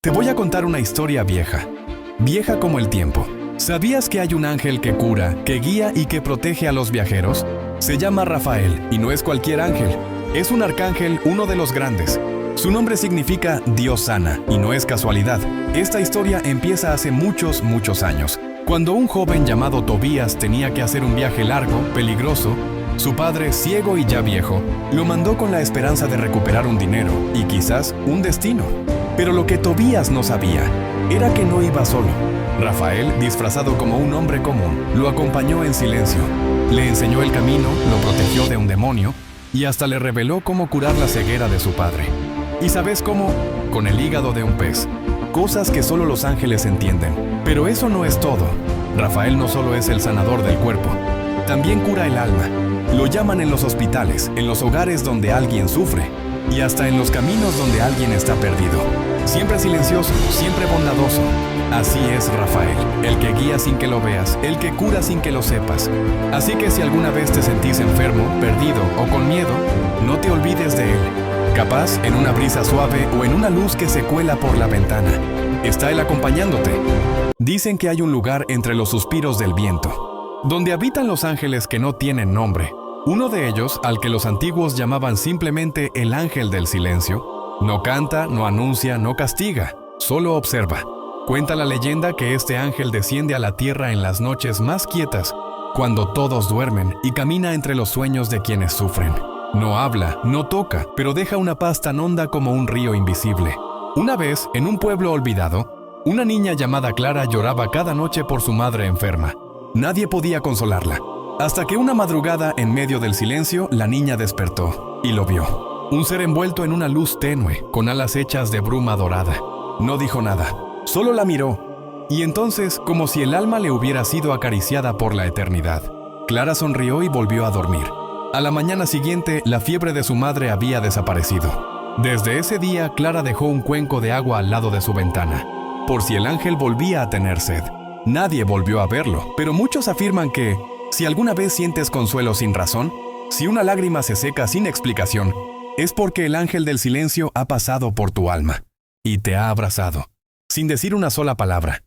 Te voy a contar una historia vieja, vieja como el tiempo. ¿Sabías que hay un ángel que cura, que guía y que protege a los viajeros? Se llama Rafael y no es cualquier ángel. Es un arcángel, uno de los grandes. Su nombre significa Dios sana y no es casualidad. Esta historia empieza hace muchos años. Cuando un joven llamado Tobías tenía que hacer un viaje largo, peligroso, su padre, ciego y ya viejo, lo mandó con la esperanza de recuperar un dinero y quizás un destino. Pero lo que Tobías no sabía era que no iba solo. Rafael, disfrazado como un hombre común, lo acompañó en silencio. Le enseñó el camino, lo protegió de un demonio y hasta le reveló cómo curar la ceguera de su padre. ¿Y sabes cómo? Con el hígado de un pez. Cosas que solo los ángeles entienden. Pero eso no es todo. Rafael no solo es el sanador del cuerpo, también cura el alma. Lo llaman en los hospitales, en los hogares donde alguien sufre y hasta en los caminos donde alguien está perdido. Siempre silencioso, siempre bondadoso. Así es Rafael, el que guía sin que lo veas, el que cura sin que lo sepas. Así que si alguna vez te sentís enfermo, perdido o con miedo, no te olvides de él. Capaz en una brisa suave o en una luz que se cuela por la ventana. Está él acompañándote. Dicen que hay un lugar entre los suspiros del viento, donde habitan los ángeles que no tienen nombre. Uno de ellos, al que los antiguos llamaban simplemente el ángel del silencio, no canta, no anuncia, no castiga, solo observa. Cuenta la leyenda que este ángel desciende a la tierra en las noches más quietas, cuando todos duermen, y camina entre los sueños de quienes sufren. No habla, no toca, pero deja una paz tan honda como un río invisible. Una vez, en un pueblo olvidado, una niña llamada Clara lloraba cada noche por su madre enferma. Nadie podía consolarla. Hasta que una madrugada, en medio del silencio, la niña despertó y lo vio. Un ser envuelto en una luz tenue, con alas hechas de bruma dorada. No dijo nada, solo la miró. Y entonces, como si el alma le hubiera sido acariciada por la eternidad, Clara sonrió y volvió a dormir. A la mañana siguiente, la fiebre de su madre había desaparecido. Desde ese día, Clara dejó un cuenco de agua al lado de su ventana, por si el ángel volvía a tener sed. Nadie volvió a verlo, pero muchos afirman que, si alguna vez sientes consuelo sin razón, si una lágrima se seca sin explicación, es porque el ángel del silencio ha pasado por tu alma y te ha abrazado, sin decir una sola palabra.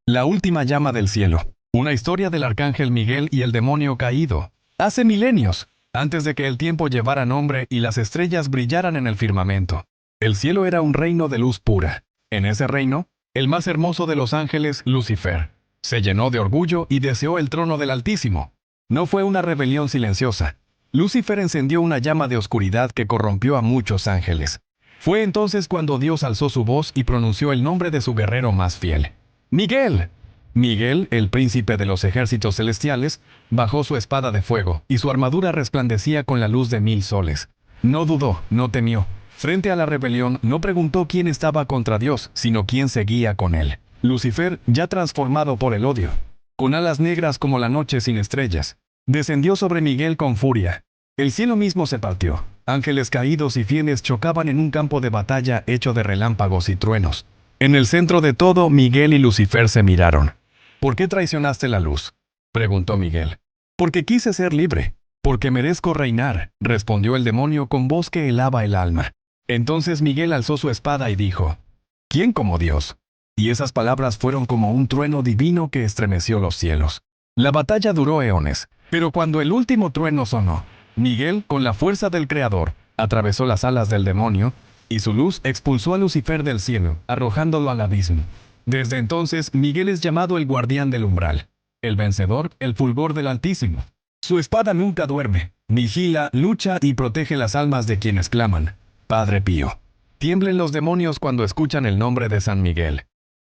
La última llama del cielo. Una historia del arcángel Miguel y el demonio caído. Hace milenios, antes de que el tiempo llevara nombre y las estrellas brillaran en el firmamento. El cielo era un reino de luz pura. En ese reino, el más hermoso de los ángeles, Lucifer, se llenó de orgullo y deseó el trono del Altísimo. No fue una rebelión silenciosa. Lucifer encendió una llama de oscuridad que corrompió a muchos ángeles. Fue entonces cuando Dios alzó su voz y pronunció el nombre de su guerrero más fiel. ¡Miguel! Miguel, el príncipe de los ejércitos celestiales, bajó su espada de fuego, y su armadura resplandecía con la luz de 1000 soles. No dudó, no temió. Frente a la rebelión, no preguntó quién estaba contra Dios, sino quién seguía con él. Lucifer, ya transformado por el odio, con alas negras como la noche sin estrellas, descendió sobre Miguel con furia. El cielo mismo se partió. Ángeles caídos y fieles chocaban en un campo de batalla hecho de relámpagos y truenos. En el centro de todo, Miguel y Lucifer se miraron. ¿Por qué traicionaste la luz?, preguntó Miguel. Porque quise ser libre. Porque merezco reinar, respondió el demonio con voz que helaba el alma. Entonces Miguel alzó su espada y dijo: ¿Quién como Dios? Y esas palabras fueron como un trueno divino que estremeció los cielos. La batalla duró eones, pero cuando el último trueno sonó, Miguel, con la fuerza del Creador, atravesó las alas del demonio, y su luz expulsó a Lucifer del cielo, arrojándolo al abismo. Desde entonces, Miguel es llamado el guardián del umbral, el vencedor, el fulgor del Altísimo. Su espada nunca duerme, vigila, lucha y protege las almas de quienes claman: Padre Pío. Tiemblen los demonios cuando escuchan el nombre de San Miguel,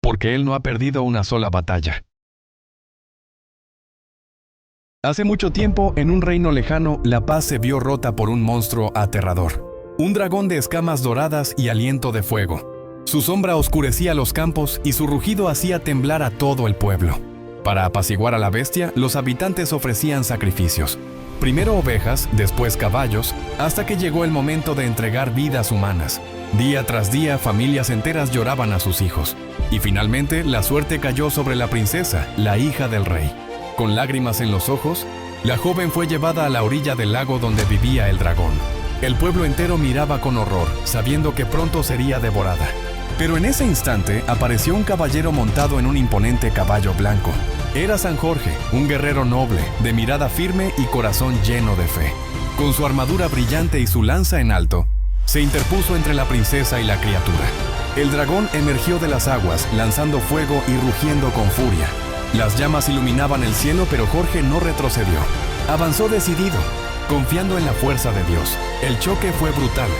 porque él no ha perdido una sola batalla. Hace mucho tiempo, en un reino lejano, la paz se vio rota por un monstruo aterrador. Un dragón de escamas doradas y aliento de fuego. Su sombra oscurecía los campos y su rugido hacía temblar a todo el pueblo. Para apaciguar a la bestia, los habitantes ofrecían sacrificios. Primero ovejas, después caballos, hasta que llegó el momento de entregar vidas humanas. Día tras día, familias enteras lloraban a sus hijos. Y finalmente, la suerte cayó sobre la princesa, la hija del rey. Con lágrimas en los ojos, la joven fue llevada a la orilla del lago donde vivía el dragón. El pueblo entero miraba con horror, sabiendo que pronto sería devorada. Pero en ese instante apareció un caballero montado en un imponente caballo blanco. Era San Jorge, un guerrero noble, de mirada firme y corazón lleno de fe. Con su armadura brillante y su lanza en alto, se interpuso entre la princesa y la criatura. El dragón emergió de las aguas, lanzando fuego y rugiendo con furia. Las llamas iluminaban el cielo, pero Jorge no retrocedió. Avanzó decidido, confiando en la fuerza de Dios. El choque fue brutal.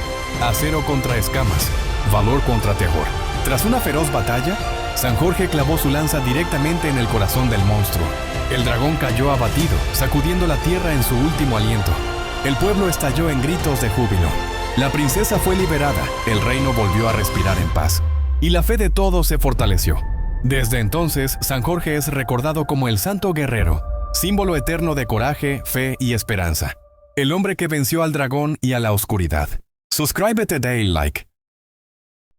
Acero contra escamas, valor contra terror. Tras una feroz batalla, San Jorge clavó su lanza directamente en el corazón del monstruo. El dragón cayó abatido, sacudiendo la tierra en su último aliento. El pueblo estalló en gritos de júbilo. La princesa fue liberada, el reino volvió a respirar en paz, y la fe de todos se fortaleció. Desde entonces, San Jorge es recordado como el santo guerrero, símbolo eterno de coraje, fe y esperanza. El hombre que venció al dragón y a la oscuridad. Suscríbete, dale like.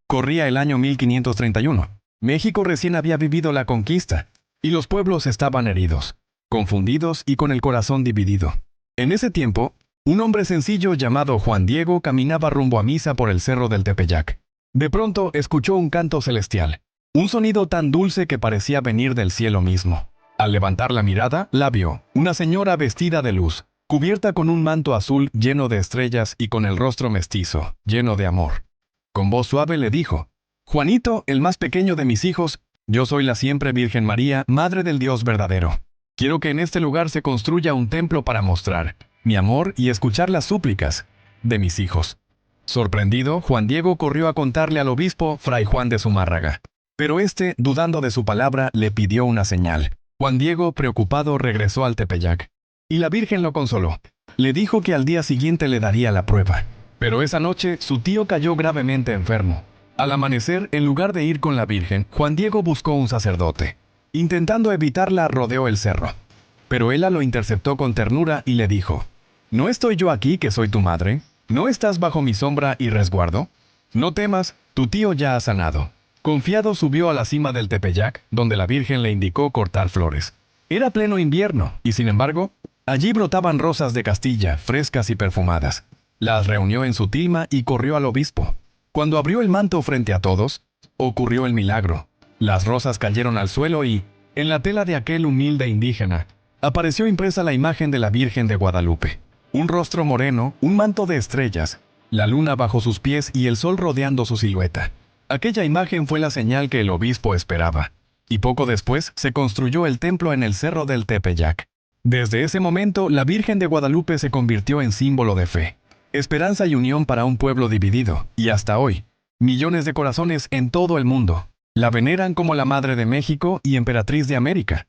Corría el año 1531. México recién había vivido la conquista, y los pueblos estaban heridos, confundidos y con el corazón dividido. En ese tiempo, un hombre sencillo llamado Juan Diego caminaba rumbo a misa por el cerro del Tepeyac. De pronto escuchó un canto celestial, un sonido tan dulce que parecía venir del cielo mismo. Al levantar la mirada, la vio, una señora vestida de luz, cubierta con un manto azul lleno de estrellas y con el rostro mestizo, lleno de amor. Con voz suave le dijo: «Juanito, el más pequeño de mis hijos, yo soy la siempre Virgen María, Madre del Dios verdadero. Quiero que en este lugar se construya un templo para mostrar mi amor y escuchar las súplicas de mis hijos». Sorprendido, Juan Diego corrió a contarle al obispo, Fray Juan de Zumárraga. Pero este, dudando de su palabra, le pidió una señal. Juan Diego, preocupado, regresó al Tepeyac. Y la Virgen lo consoló. Le dijo que al día siguiente le daría la prueba. Pero esa noche, su tío cayó gravemente enfermo. Al amanecer, en lugar de ir con la Virgen, Juan Diego buscó un sacerdote. Intentando evitarla, rodeó el cerro. Pero ella lo interceptó con ternura y le dijo: «¿No estoy yo aquí que soy tu madre? ¿No estás bajo mi sombra y resguardo? No temas, tu tío ya ha sanado». Confiado subió a la cima del Tepeyac, donde la Virgen le indicó cortar flores. Era pleno invierno, y sin embargo, allí brotaban rosas de Castilla, frescas y perfumadas. Las reunió en su tilma y corrió al obispo. Cuando abrió el manto frente a todos, ocurrió el milagro. Las rosas cayeron al suelo y, en la tela de aquel humilde indígena, apareció impresa la imagen de la Virgen de Guadalupe. Un rostro moreno, un manto de estrellas, la luna bajo sus pies y el sol rodeando su silueta. Aquella imagen fue la señal que el obispo esperaba. Y poco después se construyó el templo en el cerro del Tepeyac. Desde ese momento, la Virgen de Guadalupe se convirtió en símbolo de fe, esperanza y unión para un pueblo dividido, y hasta hoy, millones de corazones en todo el mundo la veneran como la Madre de México y Emperatriz de América.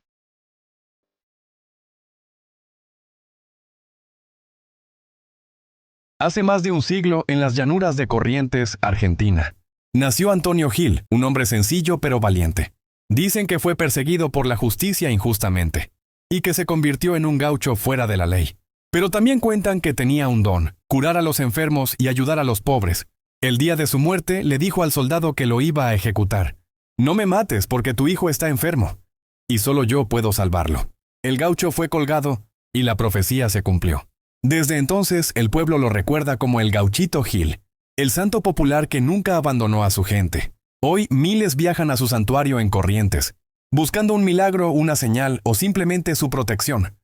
Hace más de un siglo, en las llanuras de Corrientes, Argentina, nació Antonio Gil, un hombre sencillo pero valiente. Dicen que fue perseguido por la justicia injustamente, y que se convirtió en un gaucho fuera de la ley. Pero también cuentan que tenía un don: curar a los enfermos y ayudar a los pobres. El día de su muerte le dijo al soldado que lo iba a ejecutar: «No me mates porque tu hijo está enfermo, y solo yo puedo salvarlo». El gaucho fue colgado, y la profecía se cumplió. Desde entonces, el pueblo lo recuerda como el Gauchito Gil, el santo popular que nunca abandonó a su gente. Hoy, miles viajan a su santuario en Corrientes, buscando un milagro, una señal o simplemente su protección.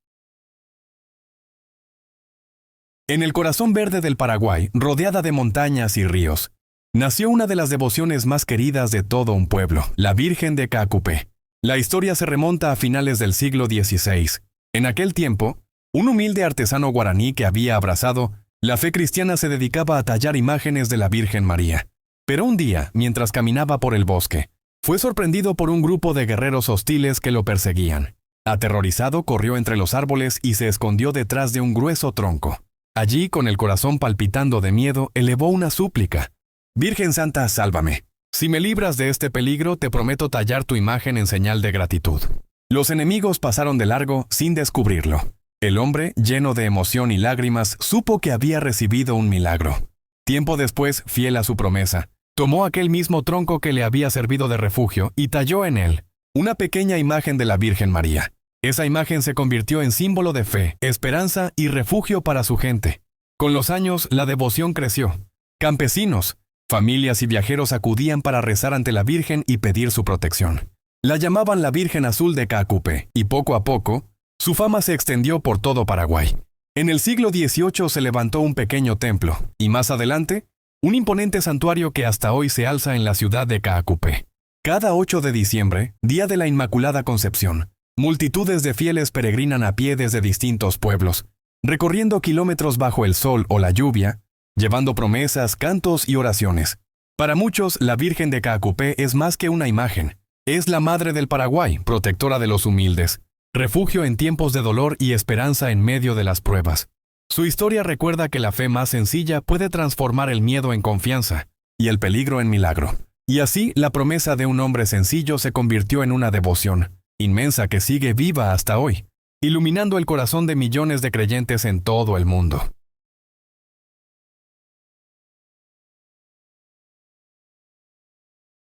En el corazón verde del Paraguay, rodeada de montañas y ríos, nació una de las devociones más queridas de todo un pueblo, la Virgen de Caacupé. La historia se remonta a finales del siglo XVI. En aquel tiempo, un humilde artesano guaraní que había abrazado la fe cristiana se dedicaba a tallar imágenes de la Virgen María. Pero un día, mientras caminaba por el bosque, fue sorprendido por un grupo de guerreros hostiles que lo perseguían. Aterrorizado, corrió entre los árboles y se escondió detrás de un grueso tronco. Allí, con el corazón palpitando de miedo, elevó una súplica: «Virgen Santa, sálvame. Si me libras de este peligro, te prometo tallar tu imagen en señal de gratitud». Los enemigos pasaron de largo sin descubrirlo. El hombre, lleno de emoción y lágrimas, supo que había recibido un milagro. Tiempo después, fiel a su promesa, tomó aquel mismo tronco que le había servido de refugio y talló en él una pequeña imagen de la Virgen María. Esa imagen se convirtió en símbolo de fe, esperanza y refugio para su gente. Con los años, la devoción creció. Campesinos, familias y viajeros acudían para rezar ante la Virgen y pedir su protección. La llamaban la Virgen Azul de Caacupé, y poco a poco, su fama se extendió por todo Paraguay. En el siglo XVIII se levantó un pequeño templo, y más adelante, un imponente santuario que hasta hoy se alza en la ciudad de Caacupé. Cada 8 de diciembre, día de la Inmaculada Concepción, multitudes de fieles peregrinan a pie desde distintos pueblos, recorriendo kilómetros bajo el sol o la lluvia, llevando promesas, cantos y oraciones. Para muchos, la Virgen de Caacupé es más que una imagen. Es la Madre del Paraguay, protectora de los humildes, refugio en tiempos de dolor y esperanza en medio de las pruebas. Su historia recuerda que la fe más sencilla puede transformar el miedo en confianza y el peligro en milagro. Y así, la promesa de un hombre sencillo se convirtió en una devoción inmensa que sigue viva hasta hoy, iluminando el corazón de millones de creyentes en todo el mundo.